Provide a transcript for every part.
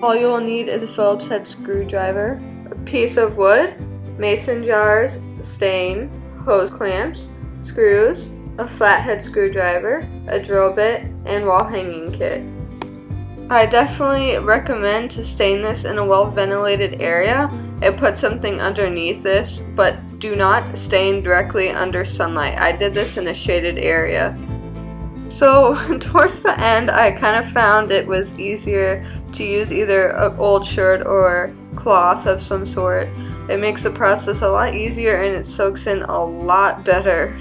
All you will need is a Phillips head screwdriver, a piece of wood, mason jars, stain, hose clamps, screws, a flathead screwdriver, a drill bit, and wall hanging kit. I definitely recommend to stain this in a well-ventilated area and put something underneath this, but do not stain directly under sunlight. I did this in a shaded area. So towards the end, I kind of found it was easier to use either an old shirt or cloth of some sort. It makes the process a lot easier and it soaks in a lot better.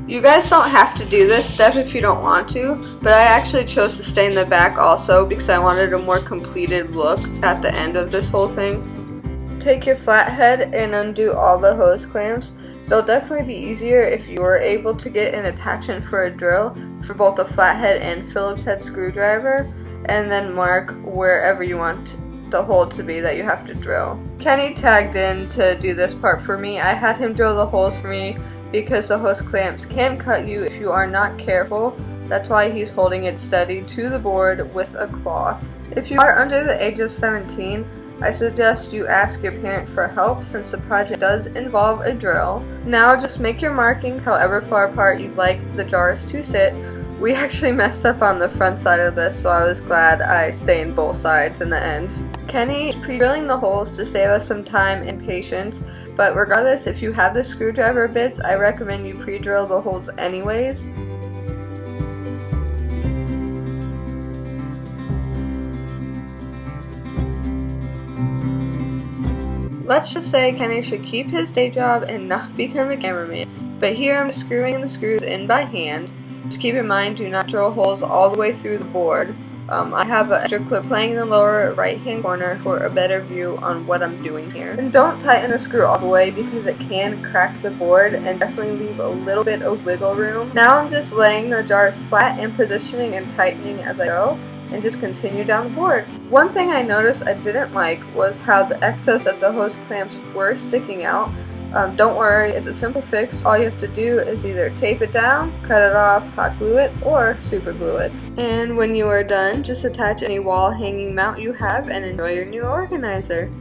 You guys don't have to do this step if you don't want to, but I actually chose to stain the back also because I wanted a more completed look at the end of this whole thing. Take your flathead and undo all the hose clamps. They'll definitely be easier if you were able to get an attachment for a drill for both the flathead and Phillips head screwdriver, and then mark wherever you want the hole to be that you have to drill. Kenny tagged in to do this part for me. I had him drill the holes for me because the hose clamps can cut you if you are not careful. That's why he's holding it steady to the board with a cloth. If you are under the age of 17, I suggest you ask your parent for help since the project does involve a drill. Now just make your markings however far apart you'd like the jars to sit. We actually messed up on the front side of this, so I was glad I stained both sides in the end. Kenny is pre-drilling the holes to save us some time and patience, but regardless, if you have the screwdriver bits, I recommend you pre-drill the holes anyways. Let's just say Kenny should keep his day job and not become a cameraman, but here I'm screwing the screws in by hand. Just keep in mind, do not drill holes all the way through the board. I have an extra clip playing in the lower right hand corner for a better view on what I'm doing here. And don't tighten the screw all the way because it can crack the board and definitely leave a little bit of wiggle room. Now I'm just laying the jars flat and positioning and tightening as I go, and just continue down the board. One thing I noticed I didn't like was how the excess of the hose clamps were sticking out. Don't worry, it's a simple fix. All you have to do is either tape it down, cut it off, hot glue it, or super glue it. And when you are done, just attach any wall hanging mount you have and enjoy your new organizer.